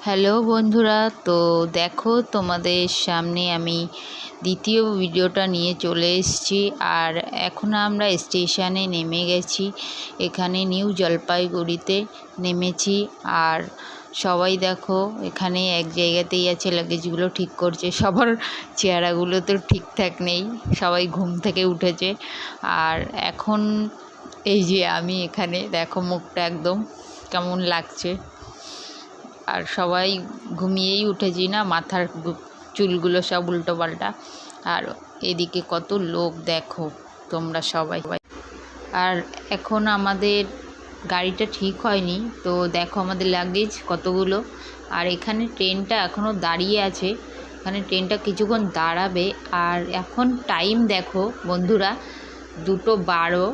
Hello বন্ধুরা, তো দেখো তোমাদের সামনে আমি দ্বিতীয় ভিডিওটা নিয়ে চলে এসেছি। আর এখন আমরা স্টেশনে নেমে গেছি, এখানে নিউ জলপাইগুড়িতে নেমেছি। আর সবাই দেখো এখানে এক জায়গাতেই আছে, লাগেজগুলো ঠিক করছে। সবার চেহারাগুলো তো ঠিকঠাক নেই, সবাই ঘুম থেকে উঠেছে। আর এখন এই যে আমি এখানে দেখো, মুখটা একদম কেমন লাগছে। আর সবাই ঘুমিয়েই উঠেছি না, মাথার চুলগুলো সব উল্টো পাল্টা। আর এদিকে কত লোক দেখো তোমরা সবাই। আর এখন আমাদের গাড়িটা ঠিক হয়নি, তো দেখো আমাদের লাগেজ কতগুলো। আর এখানে ট্রেনটা এখনও দাঁড়িয়ে আছে, এখানে ট্রেনটা কিছুক্ষণ দাঁড়াবে। আর এখন টাইম দেখো বন্ধুরা, 2:12।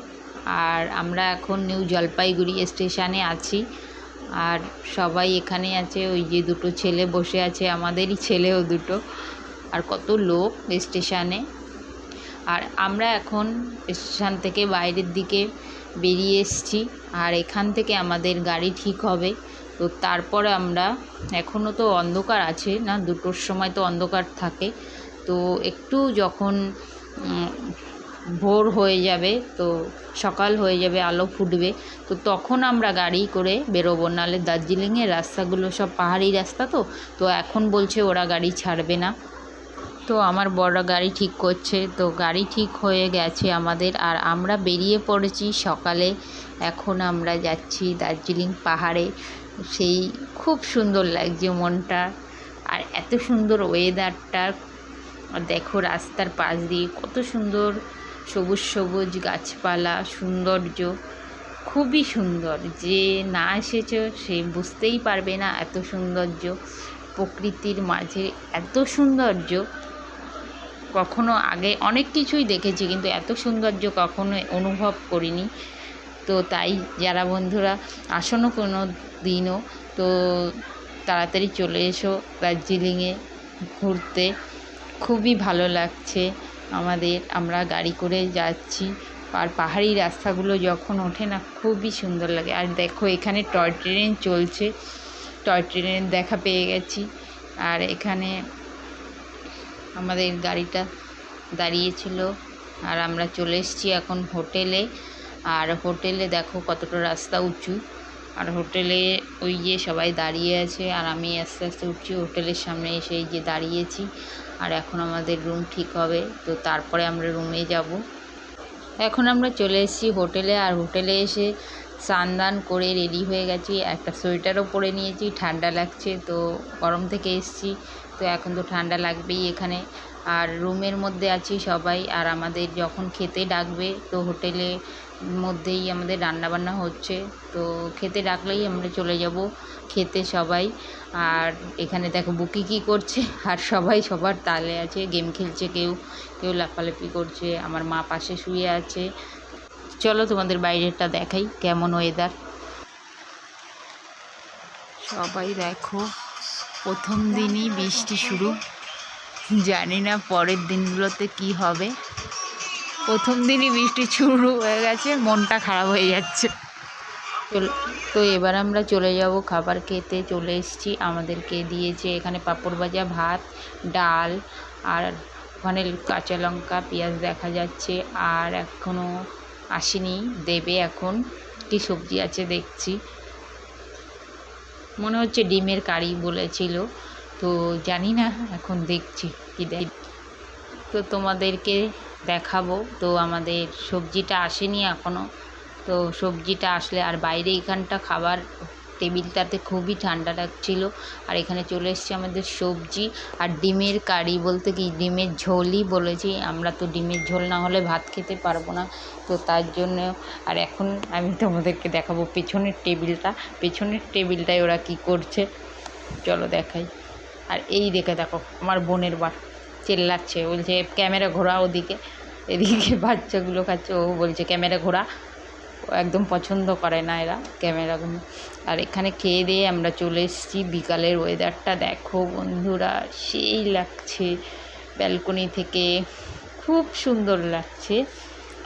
আর আমরা এখন নিউ জলপাইগুড়ি স্টেশনে আছি। আর সবাই এখানে আছে, ওই যে দুটো ছেলে বসে আছে, আমাদেরই ছেলেও দুটো। আর কত লোক স্টেশনে। আর আমরা এখন স্টেশন থেকে বাইরের দিকে বেরিয়ে এসেছি। আর এখান থেকে আমাদের গাড়ি ঠিক হবে। তো তারপরে আমরা, এখনও তো অন্ধকার আছে না, 2টোর সময় তো অন্ধকার থাকে। তো একটু যখন ভোর হয়ে যাবে, তো সকাল হয়ে যাবে, আলো ফুটবে, তো তখন আমরা গাড়ি করে বেরোবো। নাহলে দার্জিলিংয়ের রাস্তাগুলো সব পাহাড়ি রাস্তা, তো এখন বলছে ওরা গাড়ি ছাড়বে না। তো আমার বড় গাড়ি ঠিক করছে, তো গাড়ি ঠিক হয়ে গেছে আমাদের। আর আমরা বেরিয়ে পড়েছি সকালে। এখন আমরা যাচ্ছি দার্জিলিং পাহাড়ে। সেই খুব সুন্দর লাগছে মনটা। আর এত সুন্দর ওয়েদারটা, আর দেখো রাস্তার পাশ দিয়ে কত সুন্দর সবুজ সবুজ গাছপালা, সৌন্দর্য খুবই সুন্দর। যে না এসেছো সে বুঝতেই পারবে না এত সৌন্দর্য। প্রকৃতির মাঝে এত সৌন্দর্য কখনো আগে অনেক কিছুই দেখেছি, কিন্তু এত সৌন্দর্য কখনো অনুভব করিনি। তো তাই যারা বন্ধুরা আসনো কোনো দিনও, তো তাড়াতাড়ি চলে এসো দার্জিলিংয়ে ঘুরতে। খুবই ভালো লাগছে আমাদের, আমরা গাড়ি করে যাচ্ছি। আর পাহাড়ি রাস্তাগুলো যখন ওঠে না, খুবই সুন্দর লাগে। আর দেখো এখানে টয় ট্রেন চলছে, টয় ট্রেনের দেখা পেয়ে গেছি। আর এখানে আমাদের গাড়িটা দাঁড়িয়েছিল। আর আমরা চলে এসেছি এখন হোটেলে। আর হোটেলে দেখো কতটা রাস্তা উঁচু। আর হোটেলে ওই যে সবাই দাঁড়িয়ে আছে, আর আমি আস্তে আস্তে উঠছি হোটেলের সামনে এসে, এই যে দাঁড়িয়েছি। আর এখন আমাদের রুম ঠিক হবে, তো তারপরে আমরা রুমে যাব। এখন আমরা চলে এসেছি হোটেলে। আর হোটেলে এসে স্নান দান করে রেডি হয়ে গেছি, একটা সোয়েটারও পরে নিয়েছি, ঠান্ডা লাগছে। তো গরম থেকে এসেছি, তো এখন তো ঠান্ডা লাগবেই এখানে। আর রুমের মধ্যে আছি সবাই। আর আমাদের যখন খেতে ডাকবে, তো হোটেলে মধ্যেই আমাদের রান্নাবান্না হচ্ছে, তো খেতে ডাকলেই আমরা চলে যাব খেতে সবাই। আর এখানে দেখো বুকি কী করছে, আর সবাই সবার তালে আছে, গেম খেলছে, কেউ কেউ লাফালাফি করছে। আমার মা পাশে শুয়ে আছে। চলো তোমাদের বাইরেটা দেখাই কেমন ওয়েদার। সবাই দেখো, প্রথম দিনই বৃষ্টি শুরু, জানি না পরের দিনগুলোতে কি হবে। প্রথম দিনই বৃষ্টি শুরু হয়ে গেছে, মনটা খারাপ হয়ে যাচ্ছে। তো এবার আমরা চলে যাব খাবার খেতে। চলে এসেছি, আমাদেরকে দিয়েছে এখানে পাঁপড় ভাজা, ভাত, ডাল, আর ওখানে কাঁচা লঙ্কা পেঁয়াজ দেখা যাচ্ছে। আর এখনও আসেনি, দেবে এখন। কি সবজি আছে দেখছি, মনে হচ্ছে ডিমের কারি বলেছিল, তো জানি না, এখন দেখছি কি দেয়। তো তোমাদেরকে দেখাবো। তো আমাদের সবজিটা আসেনি এখনও, তো সবজিটা আসলে। আর বাইরে এখানটা খাবার টেবিলটাতে খুবই ঠান্ডা লাগছিল। আর এখানে চলে এসেছে আমাদের সবজি আর ডিমের কারি, বলতে কি ডিমের ঝোলই বলেছি আমরা, তো ডিমের ঝোল না হলে ভাত খেতে পারবো না, তো তার জন্য। আর এখন আমি তোমাদেরকে দেখাবো পেছনের টেবিলটায় ওরা কি করছে, চলো দেখাই। আর এই দেখো আমার বোনের বার চেল্লাচ্ছে, বলছে ক্যামেরা ঘোরা ওদিকে, এদিকে বাচ্চাগুলো খাচ্ছে, ও বলছে ক্যামেরা ঘোরা। একদম পছন্দ করে না এরা ক্যামেরাগুলো। আর এখানে খেয়ে দিয়ে আমরা চলে এসেছি। বিকালের ওয়েদারটা দেখো বন্ধুরা, সেই লাগছে ব্যালকনি থেকে, খুব সুন্দর লাগছে,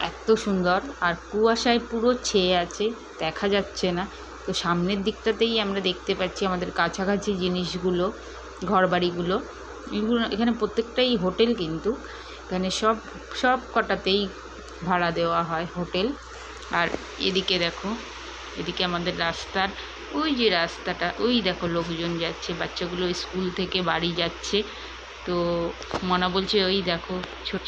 এত সুন্দর। আর কুয়াশায় পুরো ছেয়ে আছে, দেখা যাচ্ছে না, তো তো সামনের দিকটাতেই আমরা দেখতে পাচ্ছি আমাদের কাছাকাছি জিনিসগুলো, ঘরবাড়িগুলো, এগুলো এখানে প্রত্যেকটাই হোটেল, কিন্তু এখানে সব কটাতেই ভাড়া দেওয়া হয় হোটেল। আর এদিকে দেখো, এদিকে আমাদের রাস্তার ওই যে রাস্তাটা, ওই দেখো লোকজন যাচ্ছে, বাচ্চাগুলো স্কুল থেকে বাড়ি যাচ্ছে। তো মনা বলছে ওই দেখো ছোট